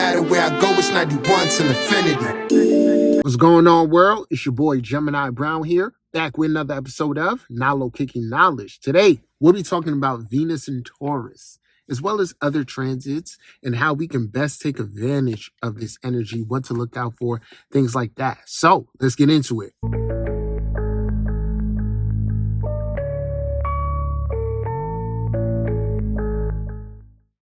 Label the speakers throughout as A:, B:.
A: matter where I go, it's 91 till infinity. What's going on, world? It's your boy Gemini Brown here, back with another episode of Nalo Kicking Knowledge. Today, we'll be talking about Venus and Taurus, as well as other transits and how we can best take advantage of this energy, what to look out for, things like that. So let's get into it.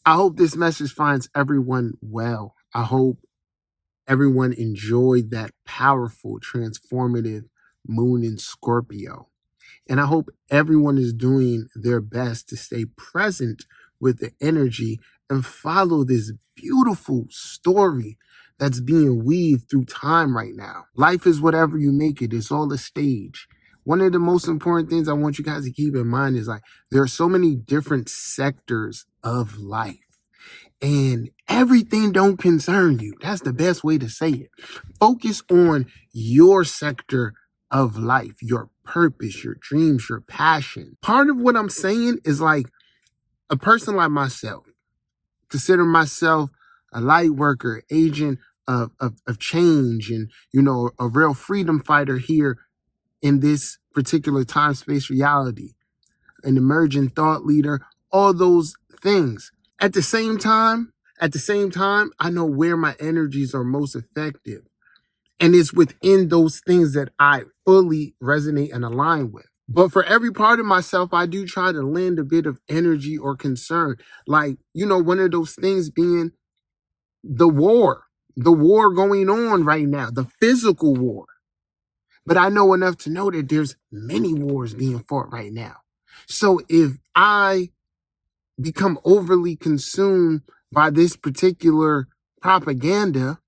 A: I hope this message finds everyone well. I hope everyone enjoyed that powerful, transformative moon in Scorpio. And I hope everyone is doing their best to stay present with the energy and follow this beautiful story that's being weaved through time right now. Life is whatever you make it. It's all a stage. One of the most important things I want you guys to keep in mind is there are so many different sectors of life. And everything don't concern you. That's the best way to say it. Focus on your sector of life, your purpose, your dreams, your passion. Part of what I'm saying is a person like myself, consider myself a light worker, agent of change, and, a real freedom fighter here in this particular time, space, reality, an emerging thought leader, all those things. At the same time, I know where my energies are most effective. And it's within those things that I fully resonate and align with. But for every part of myself, I do try to lend a bit of energy or concern. One of those things being the war going on right now, the physical war. But I know enough to know that there's many wars being fought right now. So if I become overly consumed by this particular propaganda,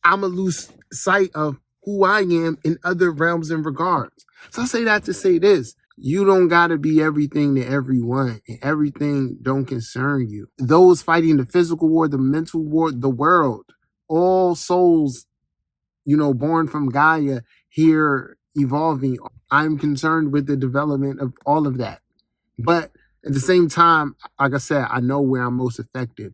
A: I'm going to lose sight of who I am in other realms and regards. So I say that to say this. You don't got to be everything to everyone, and everything don't concern you. Those fighting the physical war, the mental war, the world, all souls, born from Gaia here evolving. I'm concerned with the development of all of that. But at the same time, like I said, I know where I'm most effective.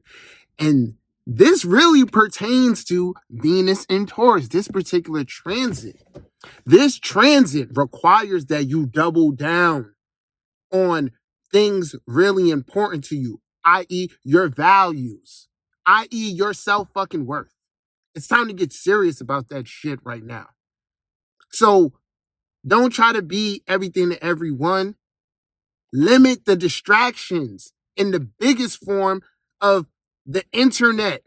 A: And this really pertains to Venus and Taurus, this particular transit. This transit requires that you double down on things really important to you, i.e. your values, i.e. your self-fucking-worth. It's time to get serious about that shit right now. So don't try to be everything to everyone. Limit the distractions in the biggest form of the internet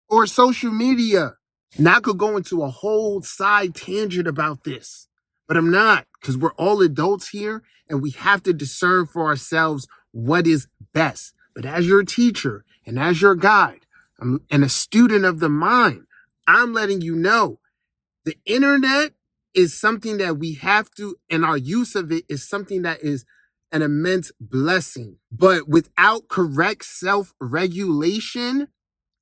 A: or social media. Now I could go into a whole side tangent about this, but I'm not, because we're all adults here and we have to discern for ourselves what is best. But as your teacher and as your guide and a student of the mind, I'm letting you know the internet is something that we have to, and our use of it is something that is an immense blessing. But without correct self-regulation,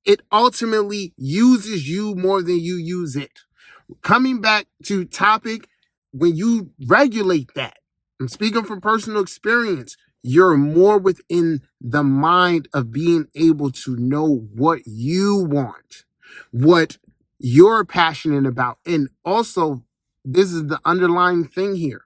A: it ultimately uses you more than you use it. Coming back to topic, when you regulate that, I'm speaking from personal experience, you're more within the mind of being able to know what you want, what you're passionate about. And also, this is the underlying thing here.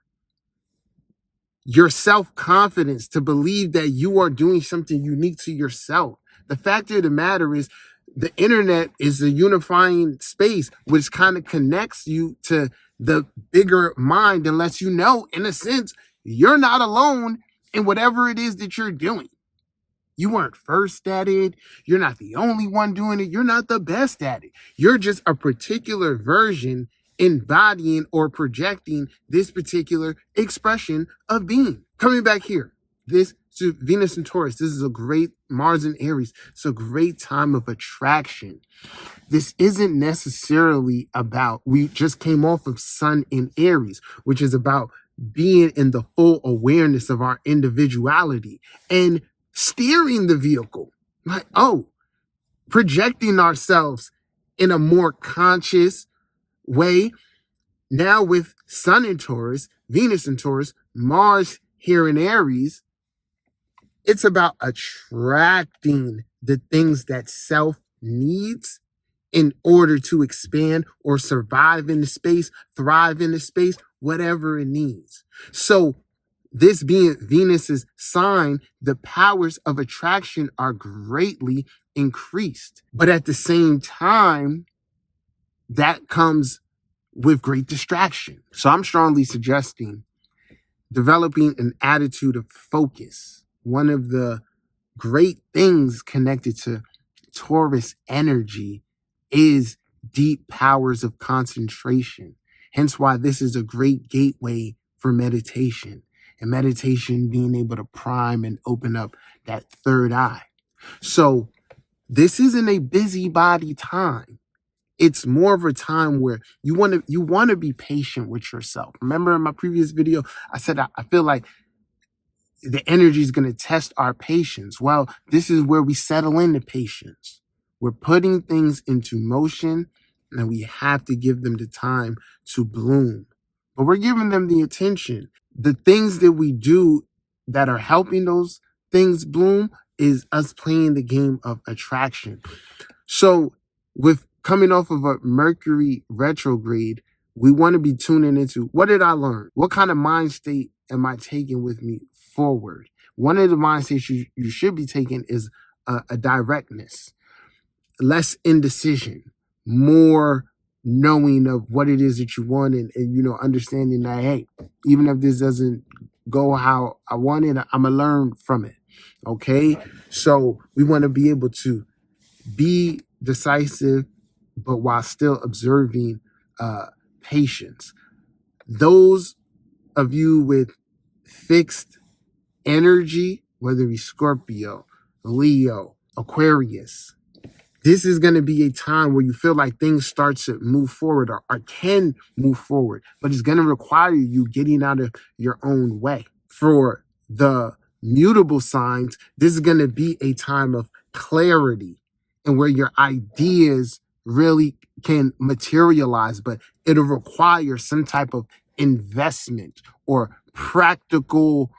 A: Your self-confidence to believe that you are doing something unique to yourself. The fact of the matter is, the internet is a unifying space which kind of connects you to the bigger mind and lets you know, in a sense, you're not alone in whatever it is that you're doing. You weren't first at it. You're not the only one doing it. You're not the best at it. You're just a particular version embodying or projecting this particular expression of being. Coming back here, this to Venus and Taurus, this is a great Mars and Aries. It's a great time of attraction. This isn't necessarily about, we just came off of Sun in Aries, which is about being in the full awareness of our individuality and steering the vehicle. Projecting ourselves in a more conscious way. Now with Sun in Taurus, Venus in Taurus, Mars here in Aries, it's about attracting the things that self needs in order to expand or survive in the space, thrive in the space, whatever it needs. So this being Venus's sign, the powers of attraction are greatly increased. But at the same time, that comes with great distraction. So I'm strongly suggesting developing an attitude of focus. One of the great things connected to Taurus energy is deep powers of concentration. Hence why this is a great gateway for meditation, and meditation being able to prime and open up that third eye. So this isn't a busybody time. It's more of a time where you want to be patient with yourself. Remember in my previous video, I said I feel like the energy is going to test our patience. Well, this is where we settle into patience. We're putting things into motion, and we have to give them the time to bloom. But we're giving them the attention. The things that we do that are helping those things bloom is us playing the game of attraction. So with coming off of a Mercury retrograde, we want to be tuning into, what did I learn? What kind of mind state am I taking with me forward? One of the mind states you should be taking is a directness, less indecision, more knowing of what it is that you want, and understanding that, hey, even if this doesn't go how I want it, I'm going to learn from it. Okay? So we want to be able to be decisive, but while still observing patience. Those of you with fixed energy, whether it be Scorpio, Leo, Aquarius, this is going to be a time where you feel like things start to move forward or can move forward, but it's going to require you getting out of your own way. For the mutable signs, this is going to be a time of clarity and where your ideas really can materialize, but it'll require some type of investment or practical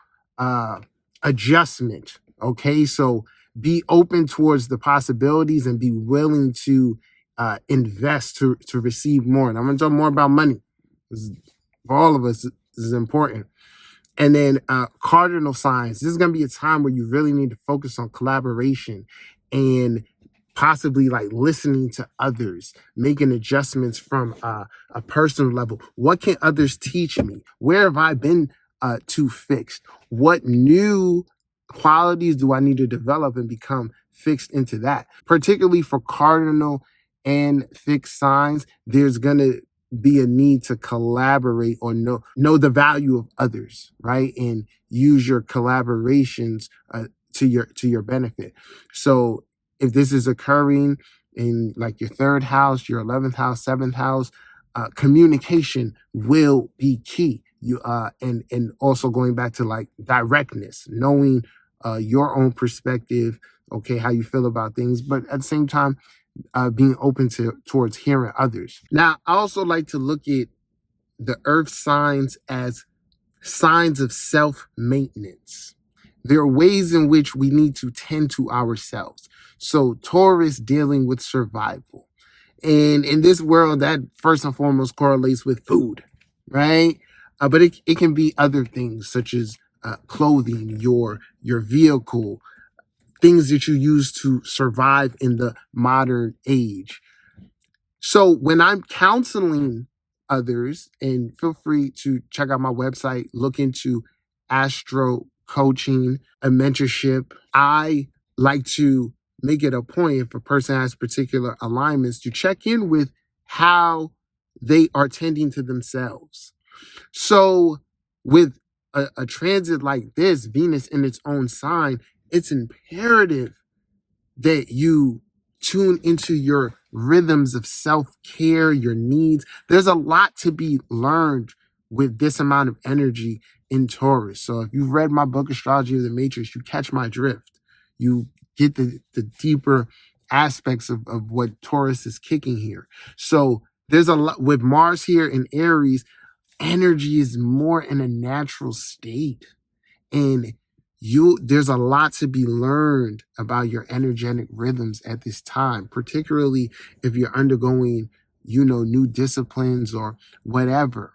A: adjustment. Okay, so be open towards the possibilities and be willing to invest to receive more. And I'm going to talk more about money. For all of us, this is important. And then cardinal signs. This is going to be a time where you really need to focus on collaboration and possibly like listening to others, making adjustments from a personal level. What can others teach me? Where have I been too fixed? What new qualities do I need to develop and become fixed into that? Particularly for cardinal and fixed signs, there's going to be a need to collaborate or know the value of others, right? And use your collaborations to your benefit. So if this is occurring in like your third house, your 11th house, 7th house, communication will be key. You and also going back to like directness, knowing your own perspective, okay, how you feel about things, but at the same time, being open towards hearing others. Now, I also like to look at the earth signs as signs of self-maintenance. There are ways in which we need to tend to ourselves. So Taurus dealing with survival. And in this world, that first and foremost correlates with food, right? But it can be other things such as clothing, your vehicle, things that you use to survive in the modern age. So when I'm counseling others, and feel free to check out my website, look into astro coaching, a mentorship. I like to make it a point, if a person has particular alignments, to check in with how they are tending to themselves. So with a transit like this, Venus in its own sign, it's imperative that you tune into your rhythms of self-care, your needs. There's a lot to be learned with this amount of energy in Taurus. So if you've read my book, Astrology of the Matrix, you catch my drift. You get the deeper aspects of what Taurus is kicking here. So there's a lot with Mars here in Aries. Energy is more in a natural state. And there's a lot to be learned about your energetic rhythms at this time, particularly if you're undergoing, new disciplines or whatever.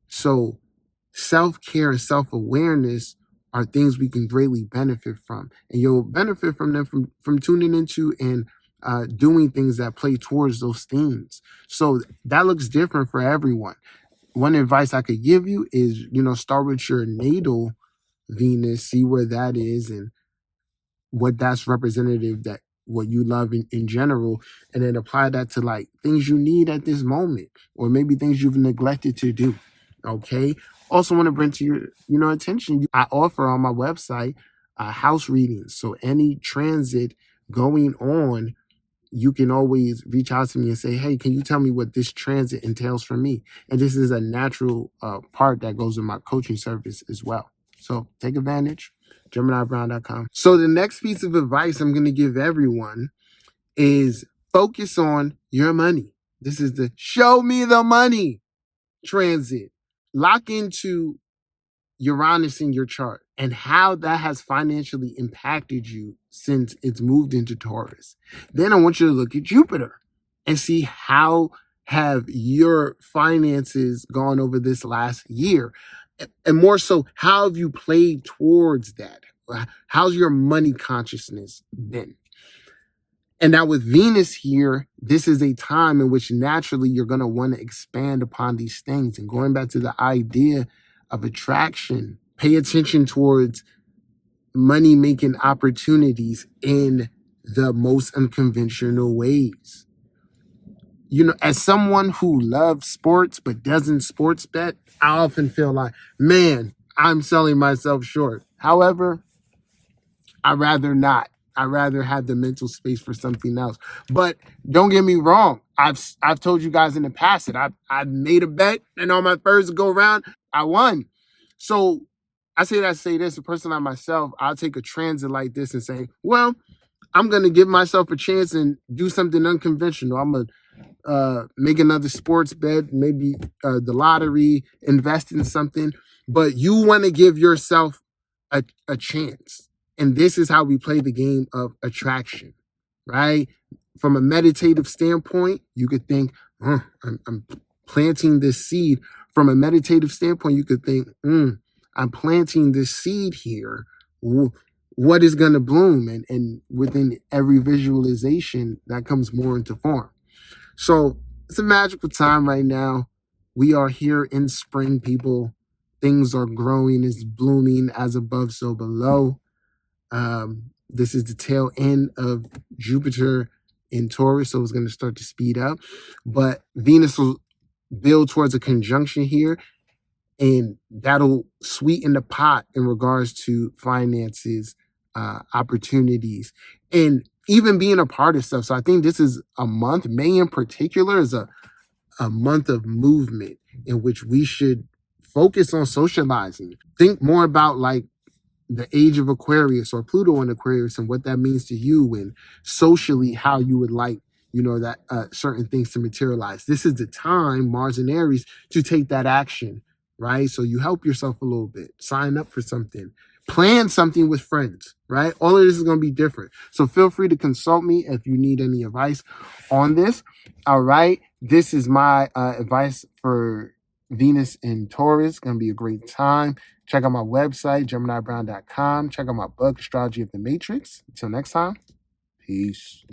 A: So self-care and self-awareness are things we can greatly benefit from. And you'll benefit from them from tuning into and doing things that play towards those themes. So that looks different for everyone. One advice I could give you is, start with your natal Venus, see where that is and what that's representative, that what you love in general, and then apply that to like things you need at this moment, or maybe things you've neglected to do. Okay. Also want to bring to your attention, I offer on my website house readings. So any transit going on, you can always reach out to me and say, hey, can you tell me what this transit entails for me? And this is a natural part that goes in my coaching service as well. So take advantage, GeminiBrown.com. So the next piece of advice I'm going to give everyone is focus on your money. This is the show me the money transit. Lock into Uranus in your chart and how that has financially impacted you since it's moved into Taurus. Then I want you to look at Jupiter and see how have your finances gone over this last year. And more so, how have you played towards that? How's your money consciousness been? And now with Venus here, this is a time in which naturally you're going to want to expand upon these things. And going back to the idea of attraction, pay attention towards money-making opportunities in the most unconventional ways. As someone who loves sports but doesn't sports bet, I often feel like, man, I'm selling myself short. However, I'd rather not. I'd rather have the mental space for something else. But don't get me wrong. I've told you guys in the past that I made a bet, and on my first go round, I won. So I say this, a person like myself, I'll take a transit like this and say, well, I'm going to give myself a chance and do something unconventional. I'm going to make another sports bet, maybe the lottery, invest in something. But you want to give yourself a chance. And this is how we play the game of attraction, right? From a meditative standpoint, you could think, I'm planting this seed. From a meditative standpoint, you could think, I'm planting this seed here. What is going to bloom? And within every visualization, that comes more into form. So it's a magical time right now. We are here in spring, people. Things are growing, it's blooming, as above, so below. This is the tail end of Jupiter in Taurus, so it's going to start to speed up. But Venus will build towards a conjunction here, and that'll sweeten the pot in regards to finances, opportunities, and even being a part of stuff. So I think this is a month, May in particular, is a month of movement in which we should focus on socializing. Think more about like the age of Aquarius or Pluto in Aquarius and what that means to you, and socially how you would like, that certain things to materialize. This is the time, Mars and Aries, to take that action, right? So you help yourself a little bit, sign up for something, plan something with friends, right? All of this is going to be different. So feel free to consult me if you need any advice on this. All right. This is my advice for Venus in Taurus. Going to be a great time. Check out my website, GeminiBrown.com. Check out my book, Astrology of the Matrix. Until next time, peace.